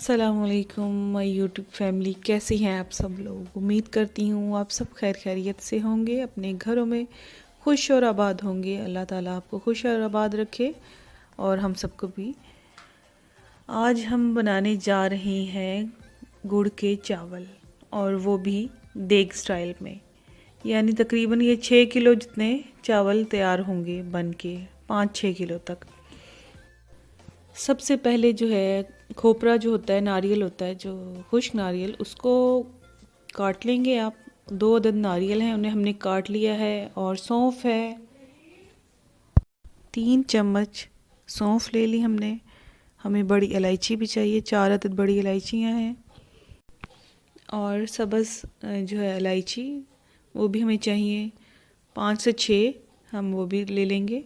अस्सलामुअलैकुम my YouTube family, कैसी हैं आप सब लोग। उम्मीद करती हूँ आप सब खैर खैरियत से होंगे, अपने घरों में खुश और आबाद होंगे। अल्लाह ताला आपको खुश और आबाद रखे और हम सबको भी। आज हम बनाने जा रहे हैं गुड़ के चावल, और वो भी देग स्टाइल में। यानी तकरीबन ये 6 किलो जितने चावल तैयार होंगे बन के, 5-6 किलो तक। सबसे पहले जो है खोपरा जो होता है, नारियल होता है जो खुश्क नारियल, उसको काट लेंगे आप। 2 अदद नारियल हैं, उन्हें हमने काट लिया है। और सौंफ है, 3 चम्मच सौंफ ले ली हमने। हमें बड़ी इलायची भी चाहिए, 4 अदद बड़ी इलायचियाँ हैं। और सब्ज़ जो है इलायची, वो भी हमें चाहिए 5 से 6, हम वो भी ले लेंगे।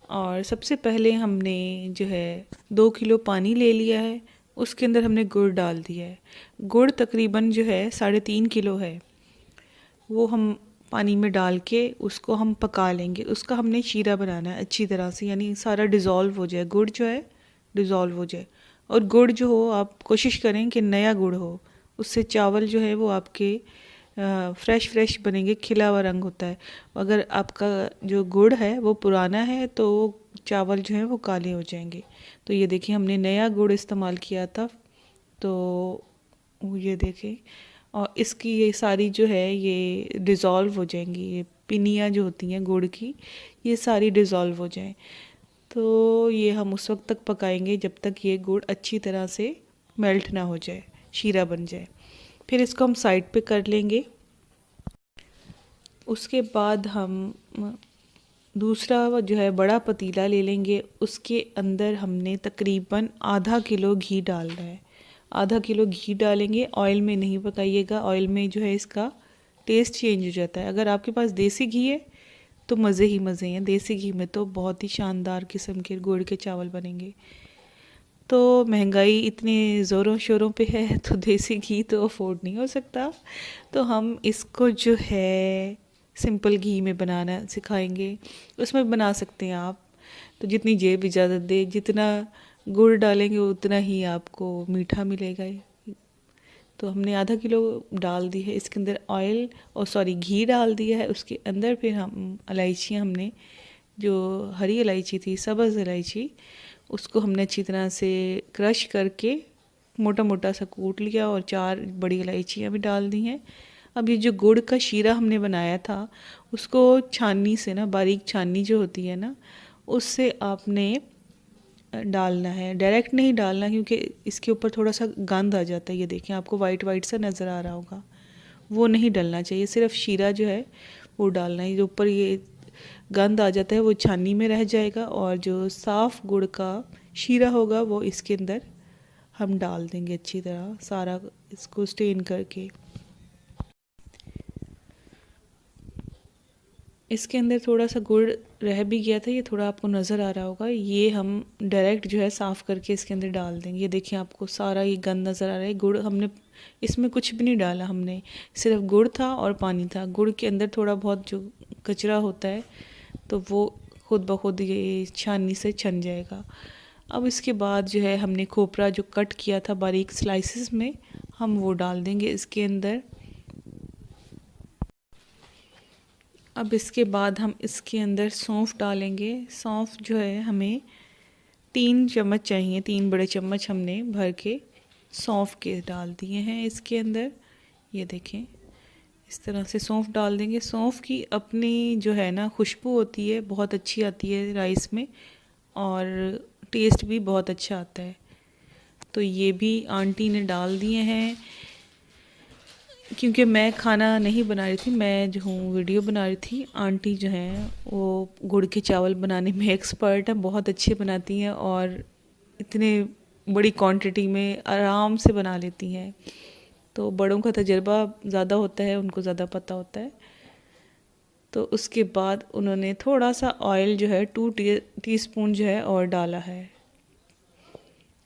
और सबसे पहले हमने जो है 2 किलो पानी ले लिया है, उसके अंदर हमने गुड़ डाल दिया है। गुड़ तकरीबन जो है 3.5 किलो है, वो हम पानी में डाल के उसको हम पका लेंगे। उसका हमने शीरा बनाना है अच्छी तरह से, यानी सारा डिज़ोल्व हो जाए, गुड़ जो है डिज़ोल्व हो जाए। और गुड़ जो हो, आप कोशिश करें कि नया गुड़ हो, उससे चावल जो है वो आपके फ्रेश बनेंगे, खिला हुआ रंग होता है। अगर आपका जो गुड़ है वो पुराना है तो चावल जो है वो काले हो जाएंगे। तो ये देखिए, हमने नया गुड़ इस्तेमाल किया था, तो ये देखें। और इसकी ये सारी जो है ये डिज़ोल्व हो जाएंगी, ये पिनियाँ जो होती हैं गुड़ की, ये सारी डिज़ोल्व हो जाएं। तो ये हम उस वक्त तक पकाएंगे जब तक ये गुड़ अच्छी तरह से मेल्ट ना हो जाए, शीरा बन जाए। फिर इसको हम साइड पे कर लेंगे। उसके बाद हम दूसरा जो है बड़ा पतीला ले लेंगे। उसके अंदर हमने तकरीबन आधा किलो घी डालना है। आधा किलो घी डालेंगे, ऑयल में नहीं पकाइएगा। ऑयल में जो है इसका टेस्ट चेंज हो जाता है। अगर आपके पास देसी घी है तो मज़े ही मज़े हैं। देसी घी में तो बहुत ही शानदार किस्म के गुड़ के चावल बनेंगे। तो महंगाई इतने ज़ोरों शोरों पे है तो देसी घी तो अफोर्ड नहीं हो सकता, तो हम इसको जो है सिंपल घी में बनाना सिखाएंगे। उसमें बना सकते हैं आप, तो जितनी जेब इजाज़त दे, जितना गुड़ डालेंगे उतना ही आपको मीठा मिलेगा। तो हमने आधा किलो डाल दी है, इसके अंदर ऑयल और घी डाल दिया है। उसके अंदर फिर हम इलायचियाँ, हमने जो हरी इलायची थी, सब्ज़ इलायची, उसको हमने अच्छी तरह से क्रश करके मोटा मोटा सा कूट लिया और 4 बड़ी इलायचियाँ भी डाल दी हैं। अब ये जो गुड़ का शीरा हमने बनाया था, उसको छाननी से ना, बारीक छाननी जो होती है ना, उससे आपने डालना है। डायरेक्ट नहीं डालना, क्योंकि इसके ऊपर थोड़ा सा गंद आ जाता है। ये देखें, आपको वाइट वाइट सा नज़र आ रहा होगा, वो नहीं डलना चाहिए। सिर्फ शीरा जो है वो डालना है। जो ऊपर ये गंद आ जाता है वो छाननी में रह जाएगा, और जो साफ़ गुड़ का शीरा होगा वो इसके अंदर हम डाल देंगे अच्छी तरह, सारा इसको स्टेन करके। इसके अंदर थोड़ा सा गुड़ रह भी गया था, ये थोड़ा आपको नज़र आ रहा होगा। ये हम डायरेक्ट जो है साफ़ करके इसके अंदर डाल देंगे। ये देखिए, आपको सारा ये गंद नज़र आ रहा है। गुड़ हमने इसमें कुछ भी नहीं डाला, हमने सिर्फ गुड़ था और पानी था। गुड़ के अंदर थोड़ा बहुत जो कचरा होता है तो वो खुद ब खुद ये छाननी से छन जाएगा। अब इसके बाद जो है हमने खोपरा जो कट किया था बारीक स्लाइसिस में, हम वो डाल देंगे इसके अंदर। अब इसके बाद हम इसके अंदर सौंफ डालेंगे। सौंफ जो है हमें 3 चम्मच चाहिए, 3 बड़े चम्मच हमने भर के सौंफ के डाल दिए हैं इसके अंदर। ये देखें, इस तरह से सौंफ डाल देंगे। सौंफ की अपनी जो है ना खुशबू होती है, बहुत अच्छी आती है राइस में, और टेस्ट भी बहुत अच्छा आता है। तो ये भी आंटी ने डाल दिए हैं। क्योंकि मैं खाना नहीं बना रही थी, मैं जो हूँ वीडियो बना रही थी। आंटी जो हैं वो गुड़ के चावल बनाने में एक्सपर्ट हैं, बहुत अच्छे बनाती हैं और इतने बड़ी क्वांटिटी में आराम से बना लेती हैं। तो बड़ों का तजर्बा ज़्यादा होता है, उनको ज़्यादा पता होता है। तो उसके बाद उन्होंने थोड़ा सा ऑयल जो है 2 टीस्पून जो है और डाला है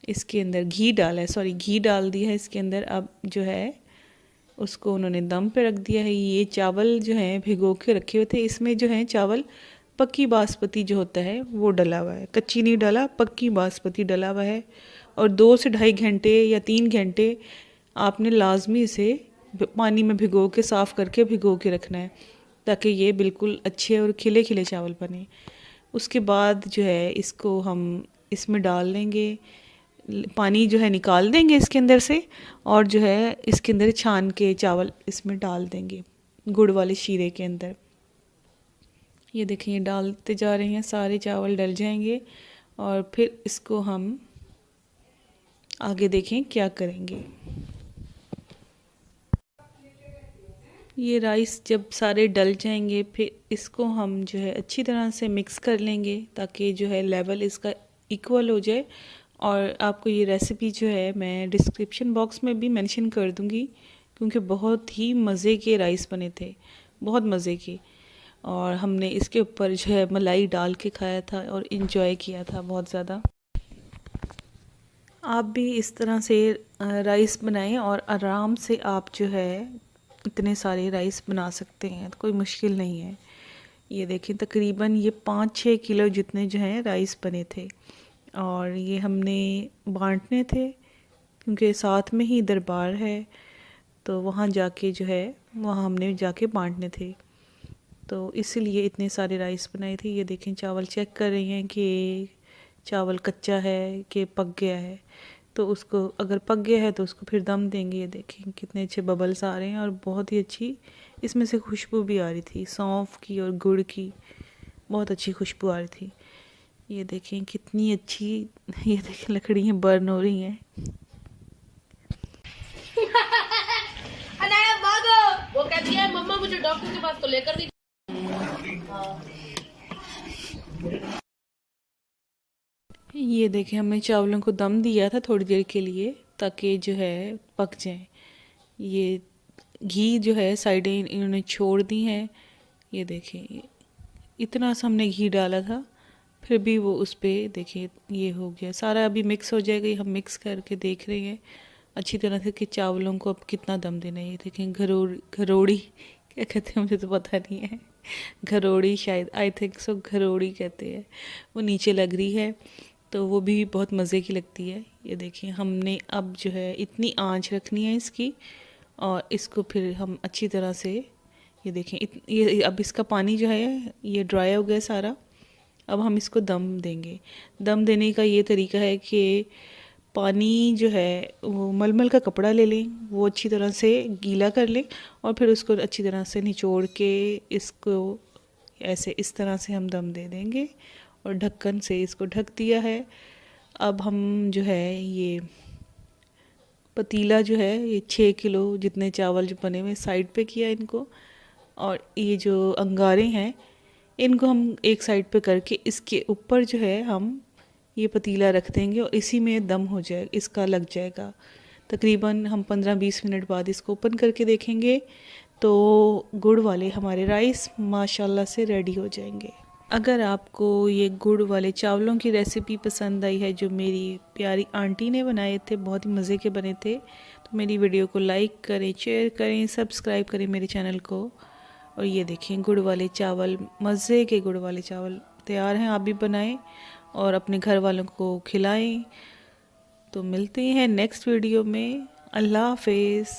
इसके अंदर। घी डाला है, घी डाल दिया है इसके अंदर। अब जो है उसको उन्होंने दम पे रख दिया है। ये चावल जो हैं भिगो के रखे हुए थे, इसमें जो है चावल पक्की बासमती जो होता है वो डला हुआ है, कच्ची नहीं डाला, पक्की बासमती डला हुआ है। और 2 से ढाई घंटे या 3 घंटे आपने लाजमी इसे पानी में भिगो के साफ़ करके भिगो के रखना है, ताकि ये बिल्कुल अच्छे और खिले खिले चावल बने। उसके बाद जो है इसको हम इसमें डाल लेंगे, पानी जो है निकाल देंगे इसके अंदर से, और जो है इसके अंदर छान के चावल इसमें डाल देंगे गुड़ वाले शीरे के अंदर। ये देखें, ये डालते जा रहे हैं, सारे चावल डल जाएंगे और फिर इसको हम आगे देखें क्या करेंगे। ये राइस जब सारे डल जाएंगे फिर इसको हम जो है अच्छी तरह से मिक्स कर लेंगे, ताकि जो है लेवल इसका इक्वल हो जाए। और आपको ये रेसिपी जो है मैं डिस्क्रिप्शन बॉक्स में भी मेंशन कर दूँगी, क्योंकि बहुत ही मज़े के राइस बने थे, बहुत मज़े के। और हमने इसके ऊपर जो है मलाई डाल के खाया था और इन्जॉय किया था बहुत ज़्यादा। आप भी इस तरह से राइस बनाएं और आराम से आप जो है इतने सारे राइस बना सकते हैं, तो कोई मुश्किल नहीं है। ये देखें, तकरीबन ये 5-6 किलो जितने जो हैं राइस बने थे, और ये हमने बांटने थे क्योंकि साथ में ही दरबार है, तो वहाँ जाके जो है वहाँ हमने जाके बांटने थे, तो इसलिए इतने सारे राइस बनाए थे। ये देखें, चावल चेक कर रहे हैं कि चावल कच्चा है कि पक गया है, तो उसको अगर पक गया है तो उसको फिर दम देंगे। ये देखें कितने अच्छे बबल्स आ रहे हैं और बहुत ही अच्छी इसमें से खुशबू भी आ रही थी, सौंफ की और गुड़ की, बहुत अच्छी खुशबू आ रही थी। ये देखें कितनी अच्छी, ये देखें लकड़ियाँ बर्न हो रही हैं। अनाया भागो, वो कहती है मम्मा मुझे डॉक्टर के पास तो लेकर नहीं। ये देखें, हमने चावलों को दम दिया था थोड़ी देर के लिए ताकि जो है पक जाएं। ये घी जो है साइडें इन्होंने छोड़ दी हैं। ये देखें, इतना सा हमने घी डाला था, फिर भी वो उस पर देखें ये हो गया सारा। अभी मिक्स हो जाएगा, ये हम मिक्स करके देख रहे हैं अच्छी तरह से कि चावलों को अब कितना दम देना है। ये देखें, घरोड़ी क्या कहते हैं मुझे तो पता नहीं है, घरोड़ी शायद, आई थिंक सो घरोड़ी कहते हैं, वो नीचे लग रही है, तो वो भी बहुत मज़े की लगती है। ये देखिए, हमने अब जो है इतनी आंच रखनी है इसकी, और इसको फिर हम अच्छी तरह से, ये देखें ये अब इसका पानी जो है ये ड्राई हो गया सारा। अब हम इसको दम देंगे। दम देने का ये तरीका है कि पानी जो है वो मलमल का कपड़ा ले लें, वो अच्छी तरह से गीला कर लें, और फिर उसको अच्छी तरह से निचोड़ के इसको ऐसे इस तरह से हम दम दे देंगे, और ढक्कन से इसको ढक दिया है। अब हम जो है ये पतीला जो है ये 6 किलो जितने चावल जो बने हुए साइड पे किया इनको, और ये जो अंगारे हैं इनको हम एक साइड पे करके इसके ऊपर जो है हम ये पतीला रख देंगे, और इसी में दम हो जाए इसका लग जाएगा। तकरीबन हम 15-20 मिनट बाद इसको ओपन करके देखेंगे तो गुड़ वाले हमारे राइस माशाल्लाह से रेडी हो जाएंगे। अगर आपको ये गुड़ वाले चावलों की रेसिपी पसंद आई है जो मेरी प्यारी आंटी ने बनाए थे, बहुत ही मज़े के बने थे, तो मेरी वीडियो को लाइक करें, शेयर करें, सब्सक्राइब करें मेरे चैनल को। और ये देखें, गुड़ वाले चावल, मज़े के गुड़ वाले चावल तैयार हैं। आप भी बनाएं और अपने घर वालों को खिलाएं। तो मिलते हैं नेक्स्ट वीडियो में। अल्लाह हाफ़िज़।